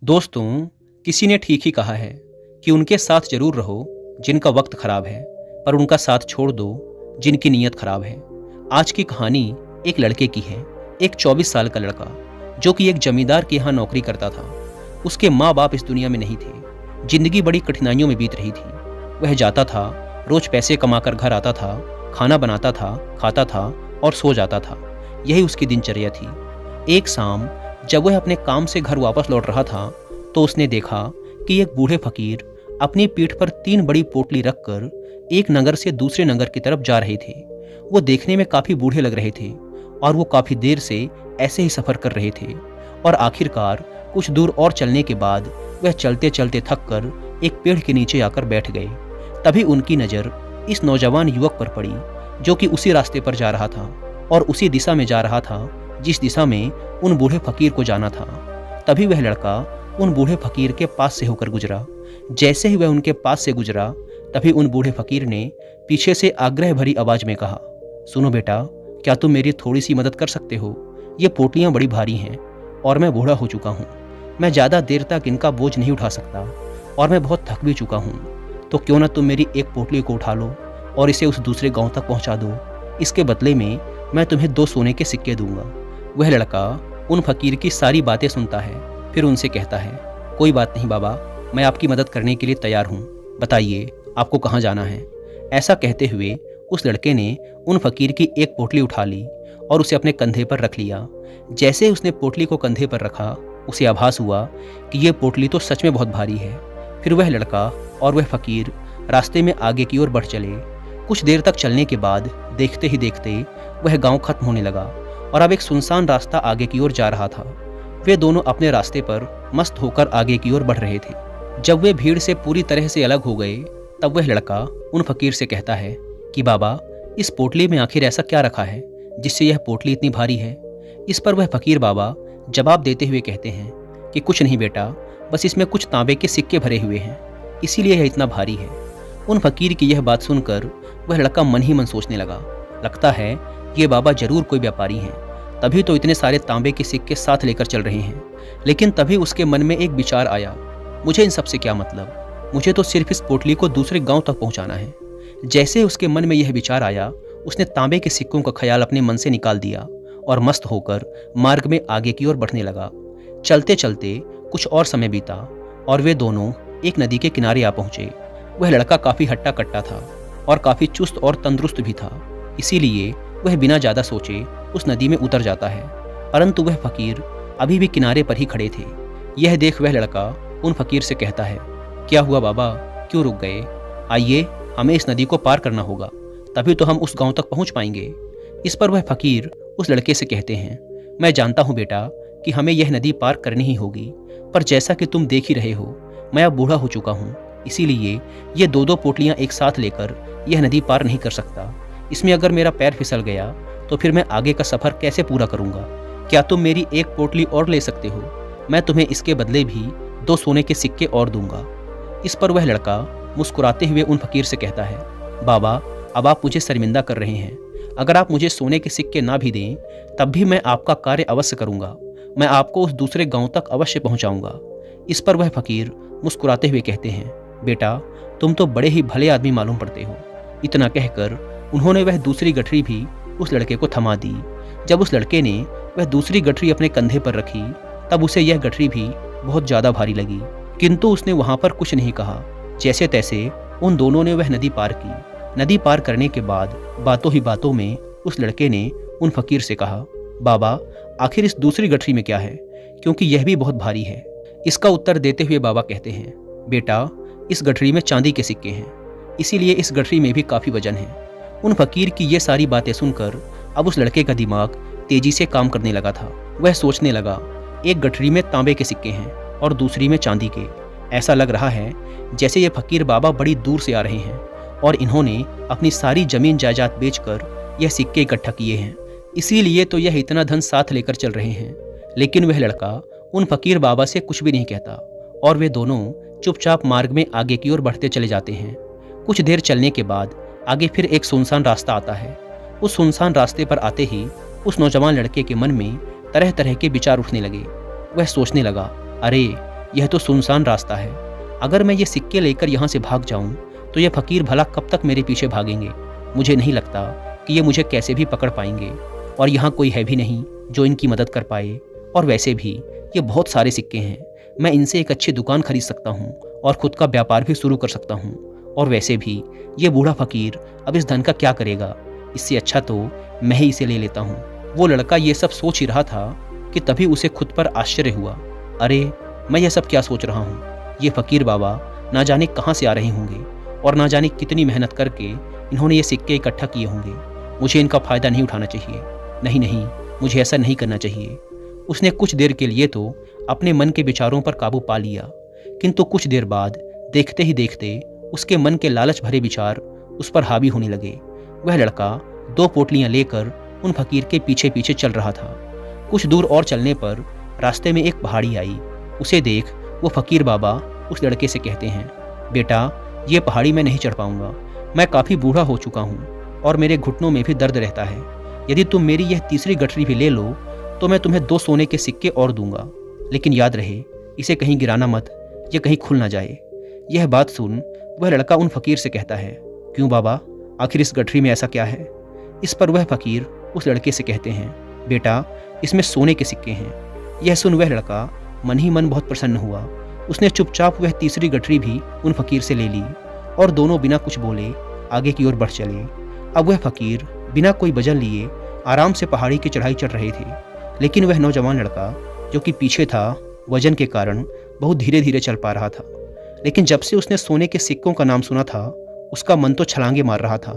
दोस्तों, किसी ने ठीक ही कहा है कि उनके साथ जरूर रहो जिनका वक्त खराब है, पर उनका साथ छोड़ दो जिनकी नीयत खराब है। आज की कहानी एक लड़के की है। एक 24 साल का लड़का जो कि एक जमींदार के यहाँ नौकरी करता था। उसके माँ बाप इस दुनिया में नहीं थे। जिंदगी बड़ी कठिनाइयों में बीत रही थी। वह जाता था, रोज पैसे कमाकर घर आता था, खाना बनाता था, खाता था और सो जाता था। यही उसकी दिनचर्या थी। एक शाम जब वह अपने काम से घर वापस लौट रहा था तो उसने देखा कि एक बूढ़े फकीर अपनी पीठ पर 3 बड़ी पोटली रखकर एक नगर से दूसरे नगर की तरफ जा रहे थे। वो देखने में काफी बूढ़े लग रहे थे और वो काफी देर से ऐसे ही सफर कर रहे थे और आखिरकार कुछ दूर और चलने के बाद वह चलते चलते थक कर एक पेड़ के नीचे आकर बैठ गए। तभी उनकी नज़र इस नौजवान युवक पर पड़ी जो कि उसी रास्ते पर जा रहा था और उसी दिशा में जा रहा था जिस दिशा में उन बूढ़े फकीर को जाना था। तभी वह लड़का उन बूढ़े फकीर के पास से होकर गुजरा। जैसे ही वह उनके पास से गुजरा तभी उन बूढ़े फकीर ने पीछे से आग्रह भरी आवाज में कहा, सुनो बेटा, क्या तुम मेरी थोड़ी सी मदद कर सकते हो? ये पोटलियां बड़ी भारी हैं और मैं बूढ़ा हो चुका हूँ। मैं ज़्यादा देर तक इनका बोझ नहीं उठा सकता और मैं बहुत थक भी चुका हूँ। तो क्यों ना तुम मेरी एक पोटली को उठा लो और इसे उस दूसरे गांव तक पहुँचा दो। इसके बदले में मैं तुम्हें 2 सोने के सिक्के दूंगा। वह लड़का उन फकीर की सारी बातें सुनता है, फिर उनसे कहता है, कोई बात नहीं बाबा, मैं आपकी मदद करने के लिए तैयार हूँ। बताइए आपको कहाँ जाना है? ऐसा कहते हुए उस लड़के ने उन फकीर की एक पोटली उठा ली और उसे अपने कंधे पर रख लिया। जैसे ही उसने पोटली को कंधे पर रखा उसे आभास हुआ कि यह पोटली तो सच में बहुत भारी है। फिर वह लड़का और वह फकीर रास्ते में आगे की ओर बढ़ चले। कुछ देर तक चलने के बाद देखते ही देखते वह गांव खत्म होने लगा और अब एक सुनसान रास्ता आगे की ओर जा रहा था। वे दोनों अपने रास्ते पर मस्त होकर आगे की ओर बढ़ रहे थे। जब वे भीड़ से पूरी तरह से अलग हो गए तब वह लड़का उन फकीर से कहता है कि बाबा, इस पोटली में आखिर ऐसा क्या रखा है जिससे यह पोटली इतनी भारी है? इस पर वह फकीर बाबा जवाब देते हुए कहते हैं कि कुछ नहीं बेटा, बस इसमें कुछ तांबे के सिक्के भरे हुए हैं, इसीलिए यह इतना भारी है। उन फकीर की यह बात सुनकर वह लड़का मन ही मन सोचने लगा, लगता है ये बाबा जरूर कोई व्यापारी हैं, तभी तो इतने सारे तांबे के सिक्के साथ लेकर चल रहे हैं। लेकिन तभी उसके मन में एक विचार आया, मुझे इन सब से क्या मतलब, मुझे तो सिर्फ इस पोटली को दूसरे गांव तक पहुंचाना है। जैसे उसके मन में यह विचार आया उसने तांबे के सिक्कों का ख्याल अपने मन से निकाल दिया और मस्त होकर मार्ग में आगे की ओर बढ़ने लगा। चलते चलते कुछ और समय बीता और वे दोनों एक नदी के किनारे आ पहुंचे। वह लड़का काफी हट्टा कट्टा था और काफी चुस्त और तंदुरुस्त भी था, इसीलिए वह बिना ज़्यादा सोचे उस नदी में उतर जाता है। परंतु वह फकीर अभी भी किनारे पर ही खड़े थे। यह देख वह लड़का उन फकीर से कहता है, क्या हुआ बाबा, क्यों रुक गए? आइए, हमें इस नदी को पार करना होगा, तभी तो हम उस गांव तक पहुंच पाएंगे। इस पर वह फकीर उस लड़के से कहते हैं, मैं जानता हूं बेटा कि हमें यह नदी पार करनी ही होगी, पर जैसा कि तुम देख ही रहे हो मैं अब बूढ़ा हो चुका हूँ, इसीलिए ये 2-2 पोटलियाँ एक साथ लेकर यह नदी पार नहीं कर सकता। इसमें अगर मेरा पैर फिसल गया तो फिर मैं आगे का सफ़र कैसे पूरा करूँगा? क्या तुम मेरी एक पोटली और ले सकते हो? मैं तुम्हें इसके बदले भी 2 सोने के सिक्के और दूंगा। इस पर वह लड़का मुस्कुराते हुए उन फकीर से कहता है, बाबा, अब आप मुझे शर्मिंदा कर रहे हैं। अगर आप मुझे सोने के सिक्के ना भी दें तब भी मैं आपका कार्य अवश्य करूँगा। मैं आपको उस दूसरे गाँव तक अवश्य पहुँचाऊँगा। इस पर वह फकीर मुस्कुराते हुए कहते हैं, बेटा, तुम तो बड़े ही भले आदमी मालूम पड़ते हो। इतना कहकर उन्होंने वह दूसरी गठरी भी उस लड़के को थमा दी। जब उस लड़के ने वह दूसरी गठरी अपने कंधे पर रखी तब उसे यह गठरी भी बहुत ज़्यादा भारी लगी, किंतु उसने वहाँ पर कुछ नहीं कहा। जैसे तैसे उन दोनों ने वह नदी पार की। नदी पार करने के बाद बातों ही बातों में उस लड़के ने उन फकीर से कहा, बाबा, आखिर इस दूसरी गठरी में क्या है, क्योंकि यह भी बहुत भारी है। इसका उत्तर देते हुए बाबा कहते हैं, बेटा, इस गठरी में चांदी के सिक्के हैं, इसीलिए इस गठरी में भी काफ़ी वजन है। उन फकीर की ये सारी बातें सुनकर अब उस लड़के का दिमाग तेजी से काम करने लगा था। वह सोचने लगा, एक गठरी में तांबे के सिक्के हैं और दूसरी में चांदी के। ऐसा लग रहा है जैसे ये फकीर बाबा बड़ी दूर से आ रहे हैं और इन्होंने अपनी सारी जमीन जायदाद बेचकर यह सिक्के इकट्ठा किए हैं, इसीलिए तो यह इतना धन साथ लेकर चल रहे हैं। लेकिन वह लड़का उन फकीर बाबा से कुछ भी नहीं कहता और वे दोनों चुपचाप मार्ग में आगे की ओर बढ़ते चले जाते हैं। कुछ देर चलने के बाद आगे फिर एक सुनसान रास्ता आता है। उस सुनसान रास्ते पर आते ही उस नौजवान लड़के के मन में तरह तरह के विचार उठने लगे। वह सोचने लगा, अरे यह तो सुनसान रास्ता है। अगर मैं ये सिक्के लेकर यहाँ से भाग जाऊँ तो ये फकीर भला कब तक मेरे पीछे भागेंगे। मुझे नहीं लगता कि ये मुझे कैसे भी पकड़ पाएंगे, और यहाँ कोई है भी नहीं जो इनकी मदद कर पाए। और वैसे भी ये बहुत सारे सिक्के हैं, मैं इनसे एक अच्छी दुकान खरीद सकता हूँ और ख़ुद का व्यापार भी शुरू कर सकता हूँ। और वैसे भी ये बूढ़ा फकीर अब इस धन का क्या करेगा, इससे अच्छा तो मैं ही इसे ले लेता हूँ। वो लड़का ये सब सोच ही रहा था कि तभी उसे खुद पर आश्चर्य हुआ। अरे, मैं यह सब क्या सोच रहा हूँ? ये फकीर बाबा ना जाने कहाँ से आ रहे होंगे और ना जाने कितनी मेहनत करके इन्होंने ये सिक्के इकट्ठा किए होंगे। मुझे इनका फ़ायदा नहीं उठाना चाहिए। नहीं नहीं, मुझे ऐसा नहीं करना चाहिए। उसने कुछ देर के लिए तो अपने मन के विचारों पर काबू पा लिया, किंतु कुछ देर बाद देखते ही देखते उसके मन के लालच भरे विचार उस पर हावी होने लगे। वह लड़का 2 पोटलियां लेकर उन फकीर के पीछे पीछे चल रहा था। कुछ दूर और चलने पर रास्ते में एक पहाड़ी आई। उसे देख वो फकीर बाबा उस लड़के से कहते हैं, बेटा, ये पहाड़ी मैं नहीं चढ़ पाऊंगा। मैं काफ़ी बूढ़ा हो चुका हूँ और मेरे घुटनों में भी दर्द रहता है। यदि तुम मेरी यह तीसरी गठरी भी ले लो तो मैं तुम्हें 2 सोने के सिक्के और दूंगा, लेकिन याद रहे इसे कहीं गिराना मत, ये कहीं खुल ना जाए। यह बात सुन वह लड़का उन फकीर से कहता है, क्यों बाबा, आखिर इस गठरी में ऐसा क्या है? इस पर वह फकीर उस लड़के से कहते हैं, बेटा, इसमें सोने के सिक्के हैं। यह सुन वह लड़का मन ही मन बहुत प्रसन्न हुआ। उसने चुपचाप वह तीसरी गठरी भी उन फकीर से ले ली और दोनों बिना कुछ बोले आगे की ओर बढ़ चले। अब वह फकीर बिना कोई वजह लिए आराम से पहाड़ी की चढ़ाई चढ़ रहे थे, लेकिन वह नौजवान लड़का जो कि पीछे था, वजन के कारण बहुत धीरे धीरे चल पा रहा था। लेकिन जब से उसने सोने के सिक्कों का नाम सुना था, उसका मन तो छलांगे मार रहा था।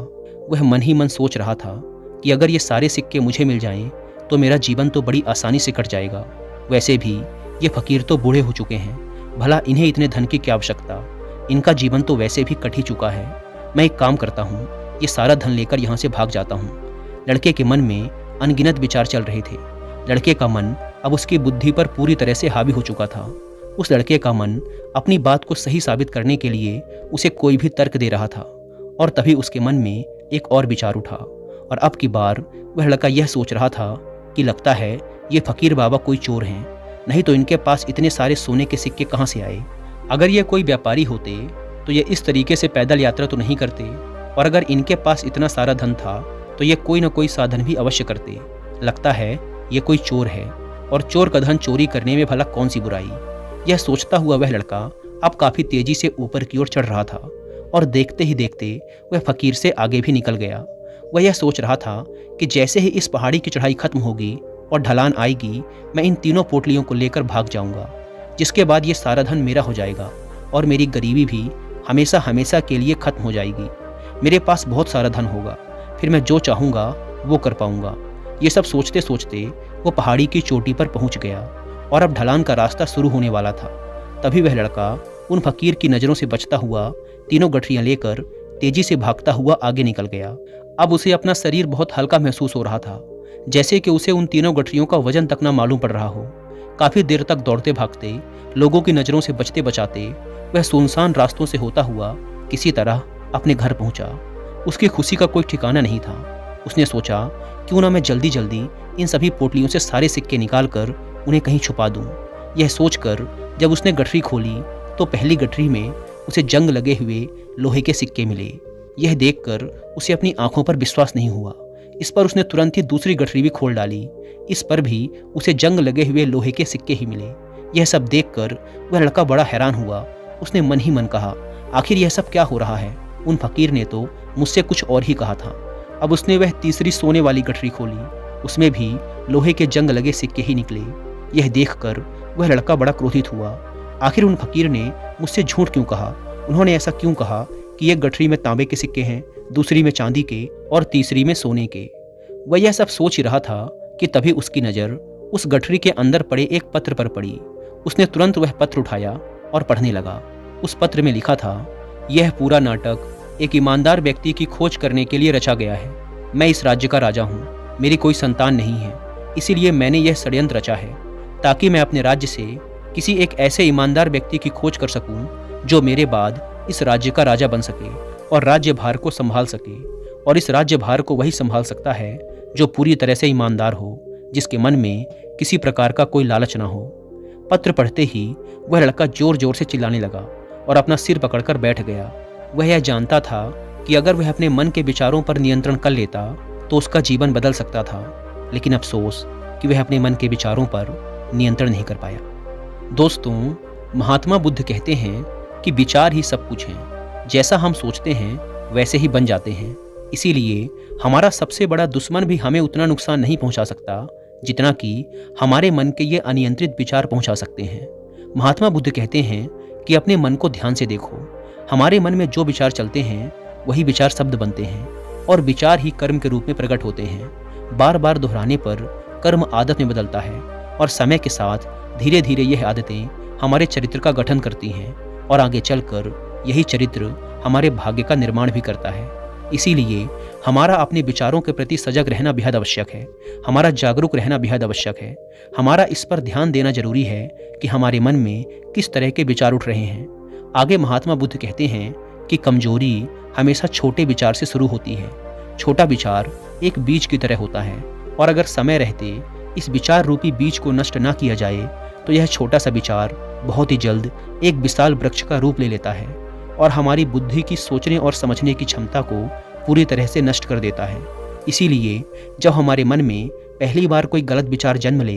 वह मन ही मन सोच रहा था कि अगर ये सारे सिक्के मुझे मिल जाएं तो मेरा जीवन तो बड़ी आसानी से कट जाएगा। वैसे भी ये फकीर तो बूढ़े हो चुके हैं, भला इन्हें इतने धन की क्या आवश्यकता? इनका जीवन तो वैसे भी कट ही चुका है। मैं एक काम करता हूँ, ये सारा धन लेकर यहाँ से भाग जाता हूँ। लड़के के मन में अनगिनत विचार चल रहे थे। लड़के का मन अब उसकी बुद्धि पर पूरी तरह से हावी हो चुका था। उस लड़के का मन अपनी बात को सही साबित करने के लिए उसे कोई भी तर्क दे रहा था। और तभी उसके मन में एक और विचार उठा, और अब की बार वह लड़का यह सोच रहा था कि लगता है ये फकीर बाबा कोई चोर हैं, नहीं तो इनके पास इतने सारे सोने के सिक्के कहाँ से आए? अगर ये कोई व्यापारी होते तो ये इस तरीके से पैदल यात्रा तो नहीं करते, और अगर इनके पास इतना सारा धन था तो ये कोई न कोई साधन भी अवश्य करते। लगता है ये कोई चोर है, और चोर का धन चोरी करने में भला कौन सी बुराई? यह सोचता हुआ वह लड़का अब काफ़ी तेजी से ऊपर की ओर चढ़ रहा था, और देखते ही देखते वह फकीर से आगे भी निकल गया। वह यह सोच रहा था कि जैसे ही इस पहाड़ी की चढ़ाई खत्म होगी और ढलान आएगी, मैं इन तीनों पोटलियों को लेकर भाग जाऊंगा, जिसके बाद ये सारा धन मेरा हो जाएगा और मेरी गरीबी भी हमेशा हमेशा के लिए खत्म हो जाएगी। मेरे पास बहुत सारा धन होगा, फिर मैं जो चाहूँगा वो कर पाऊँगा। ये सब सोचते सोचते वो पहाड़ी की चोटी पर पहुँच गया, और अब ढलान का रास्ता शुरू होने वाला था। तभी वह लड़का उन फकीर की नज़रों से बचता हुआ तीनों गठरियाँ लेकर तेजी से भागता हुआ आगे निकल गया। अब उसे अपना शरीर बहुत हल्का महसूस हो रहा था, जैसे कि उसे उन तीनों गठरियों का वजन तक ना मालूम पड़ रहा हो। काफ़ी देर तक दौड़ते भागते, लोगों की नज़रों से बचते बचाते वह सुनसान रास्तों से होता हुआ किसी तरह अपने घर पहुंचा। उसकी खुशी का कोई ठिकाना नहीं था। उसने सोचा, क्यों ना मैं जल्दी जल्दी इन सभी पोटलियों से सारे सिक्के निकाल कर उन्हें कहीं छुपा दूं। यह सोचकर जब उसने गठरी खोली तो पहली गठरी में उसे जंग लगे हुए लोहे के सिक्के मिले। यह देखकर उसे अपनी आंखों पर विश्वास नहीं हुआ। इस पर उसने तुरंत ही दूसरी गठरी भी खोल डाली। इस पर भी उसे जंग लगे हुए लोहे के सिक्के ही मिले। यह सब देखकर वह लड़का बड़ा हैरान हुआ। उसने मन ही मन कहा, आखिर यह सब क्या हो रहा है? उन फकीर ने तो मुझसे कुछ और ही कहा था। अब उसने वह तीसरी सोने वाली गठरी खोली, उसमें भी लोहे के जंग लगे सिक्के ही निकले। यह देखकर वह लड़का बड़ा क्रोधित हुआ। आखिर उन फकीर ने मुझसे झूठ क्यों कहा? उन्होंने ऐसा क्यों कहा कि एक गठरी में तांबे के सिक्के हैं, दूसरी में चांदी के और तीसरी में सोने के? वह यह सब सोच ही रहा था कि तभी उसकी नज़र उस गठरी के अंदर पड़े एक पत्र पर पड़ी। उसने तुरंत वह पत्र उठाया और पढ़ने लगा। उस पत्र में लिखा था, यह पूरा नाटक एक ईमानदार व्यक्ति की खोज करने के लिए रचा गया है। मैं इस राज्य का राजा हूँ, मेरी कोई संतान नहीं है, इसीलिए मैंने यह षड्यंत्र रचा है ताकि मैं अपने राज्य से किसी एक ऐसे ईमानदार व्यक्ति की खोज कर सकूं जो मेरे बाद इस राज्य का राजा बन सके और राज्य भार को संभाल सके। और इस राज्य भार को वही संभाल सकता है जो पूरी तरह से ईमानदार हो, जिसके मन में किसी प्रकार का कोई लालच ना हो। पत्र पढ़ते ही वह लड़का जोर जोर से चिल्लाने लगा और अपना सिर पकड़कर बैठ गया। वह यह जानता था कि अगर वह अपने मन के विचारों पर नियंत्रण कर लेता तो उसका जीवन बदल सकता था, लेकिन अफसोस कि वह अपने मन के विचारों पर नियंत्रण नहीं कर पाया। दोस्तों, महात्मा बुद्ध कहते हैं कि विचार ही सब कुछ हैं। जैसा हम सोचते हैं वैसे ही बन जाते हैं। इसीलिए हमारा सबसे बड़ा दुश्मन भी हमें उतना नुकसान नहीं पहुंचा सकता जितना कि हमारे मन के ये अनियंत्रित विचार पहुंचा सकते हैं। महात्मा बुद्ध कहते हैं कि अपने मन को ध्यान से देखो। हमारे मन में जो विचार चलते हैं वही विचार शब्द बनते हैं और विचार ही कर्म के रूप में प्रकट होते हैं। बार बार दोहराने पर कर्म आदत में बदलता है और समय के साथ धीरे धीरे यह आदतें हमारे चरित्र का गठन करती हैं और आगे चलकर यही चरित्र हमारे भाग्य का निर्माण भी करता है। इसीलिए हमारा अपने विचारों के प्रति सजग रहना बेहद आवश्यक है। हमारा जागरूक रहना बेहद आवश्यक है। हमारा इस पर ध्यान देना जरूरी है कि हमारे मन में किस तरह के विचार उठ रहे हैं। आगे महात्मा बुद्ध कहते हैं कि कमजोरी हमेशा छोटे विचार से शुरू होती है। छोटा विचार एक बीज की तरह होता है और अगर समय रहते इस विचार रूपी बीज को नष्ट ना किया जाए तो यह छोटा सा विचार बहुत ही जल्द एक विशाल वृक्ष का रूप ले लेता है और हमारी बुद्धि की सोचने और समझने की क्षमता को पूरी तरह से नष्ट कर देता है। इसीलिए जब हमारे मन में पहली बार कोई गलत विचार जन्म ले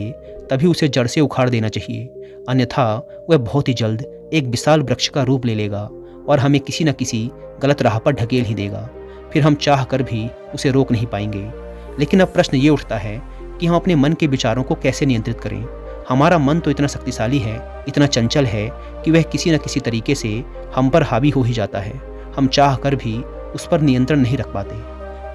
तभी उसे जड़ से उखाड़ देना चाहिए, अन्यथा वह बहुत ही जल्द एक विशाल वृक्ष का रूप ले लेगा और हमें किसी न किसी गलत राह पर ढकेल ही देगा। फिर हम चाह कर भी उसे रोक नहीं पाएंगे। लेकिन अब प्रश्न ये उठता है कि हम अपने मन के विचारों को कैसे नियंत्रित करें। हमारा मन तो इतना शक्तिशाली है, इतना चंचल है कि वह किसी न किसी तरीके से हम पर हावी हो ही जाता है। हम चाह कर भी उस पर नियंत्रण नहीं रख पाते।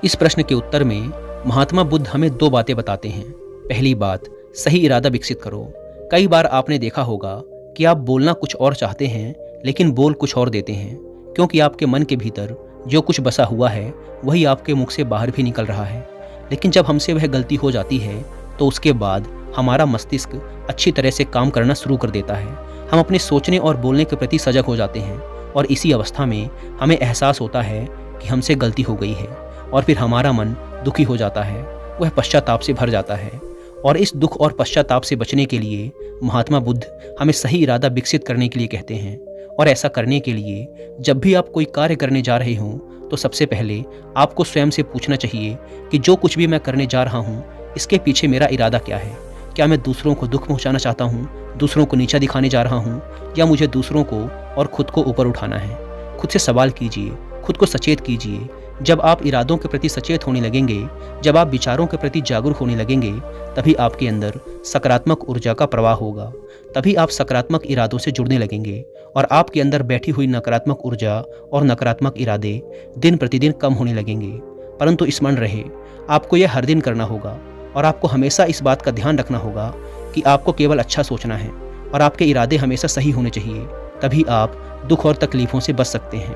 इस प्रश्न के उत्तर में महात्मा बुद्ध हमें 2 बातें बताते हैं। पहली बात, सही इरादा विकसित करो। कई बार आपने देखा होगा कि आप बोलना कुछ और चाहते हैं लेकिन बोल कुछ और देते हैं, क्योंकि आपके मन के भीतर जो कुछ बसा हुआ है वही आपके मुख से बाहर भी निकल रहा है। लेकिन जब हमसे वह गलती हो जाती है तो उसके बाद हमारा मस्तिष्क अच्छी तरह से काम करना शुरू कर देता है। हम अपने सोचने और बोलने के प्रति सजग हो जाते हैं और इसी अवस्था में हमें एहसास होता है कि हमसे गलती हो गई है और फिर हमारा मन दुखी हो जाता है, वह पश्चाताप से भर जाता है। और इस दुख और पश्चाताप से बचने के लिए महात्मा बुद्ध हमें सही इरादा विकसित करने के लिए कहते हैं। और ऐसा करने के लिए जब भी आप कोई कार्य करने जा रहे हों तो सबसे पहले आपको स्वयं से पूछना चाहिए कि जो कुछ भी मैं करने जा रहा हूँ इसके पीछे मेरा इरादा क्या है। क्या मैं दूसरों को दुख पहुँचाना चाहता हूँ, दूसरों को नीचा दिखाने जा रहा हूँ, या मुझे दूसरों को और खुद को ऊपर उठाना है। खुद से सवाल कीजिए, खुद को सचेत कीजिए। जब आप इरादों के प्रति सचेत होने लगेंगे, जब आप विचारों के प्रति जागरूक होने लगेंगे, तभी आपके अंदर सकारात्मक ऊर्जा का प्रवाह होगा। तभी आप सकारात्मक इरादों से जुड़ने लगेंगे और आपके अंदर बैठी हुई नकारात्मक ऊर्जा और नकारात्मक इरादे दिन प्रतिदिन कम होने लगेंगे। परंतु स्मरण रहे, आपको यह हर दिन करना होगा और आपको हमेशा इस बात का ध्यान रखना होगा कि आपको केवल अच्छा सोचना है और आपके इरादे हमेशा सही होने चाहिए। तभी आप दुख और तकलीफ़ों से बच सकते हैं,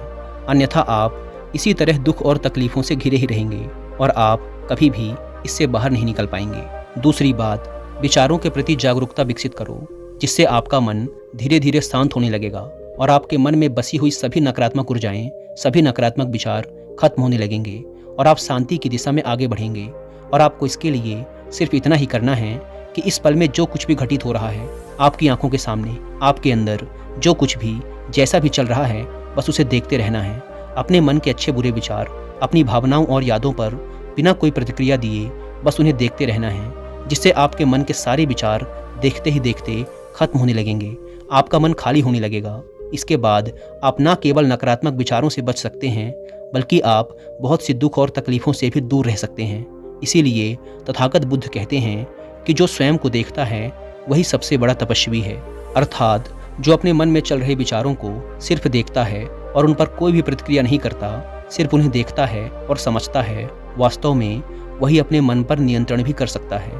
अन्यथा आप इसी तरह दुख और तकलीफ़ों से घिरे ही रहेंगे और आप कभी भी इससे बाहर नहीं निकल पाएंगे। दूसरी बात, विचारों के प्रति जागरूकता विकसित करो, जिससे आपका मन धीरे धीरे शांत होने लगेगा और आपके मन में बसी हुई सभी नकारात्मक ऊर्जाएं, सभी नकारात्मक विचार खत्म होने लगेंगे और आप शांति की दिशा में आगे बढ़ेंगे। और आपको इसके लिए सिर्फ इतना ही करना है कि इस पल में जो कुछ भी घटित हो रहा है आपकी आंखों के सामने, आपके अंदर जो कुछ भी जैसा भी चल रहा है, बस उसे देखते रहना है। अपने मन के अच्छे बुरे विचार, अपनी भावनाओं और यादों पर बिना कोई प्रतिक्रिया दिए बस उन्हें देखते रहना है, जिससे आपके मन के सारे विचार देखते ही देखते खत्म होने लगेंगे। आपका मन खाली होने लगेगा। इसके बाद आप न केवल नकारात्मक विचारों से बच सकते हैं, बल्कि आप बहुत सी दुख और तकलीफ़ों से भी दूर रह सकते हैं। इसीलिए तथागत बुद्ध कहते हैं कि जो स्वयं को देखता है वही सबसे बड़ा तपस्वी है। अर्थात जो अपने मन में चल रहे विचारों को सिर्फ देखता है और उन पर कोई भी प्रतिक्रिया नहीं करता, सिर्फ उन्हें देखता है और समझता है, वास्तव में वही अपने मन पर नियंत्रण भी कर सकता है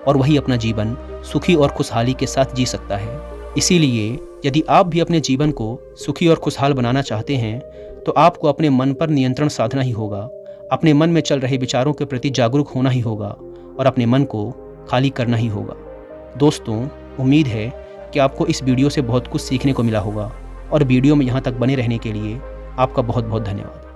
और वही अपना जीवन सुखी और खुशहाली के साथ जी सकता है। इसीलिए यदि आप भी अपने जीवन को सुखी और खुशहाल बनाना चाहते हैं तो आपको अपने मन पर नियंत्रण साधना ही होगा, अपने मन में चल रहे विचारों के प्रति जागरूक होना ही होगा और अपने मन को खाली करना ही होगा। दोस्तों, उम्मीद है कि आपको इस वीडियो से बहुत कुछ सीखने को मिला होगा और वीडियो में यहाँ तक बने रहने के लिए आपका बहुत बहुत धन्यवाद।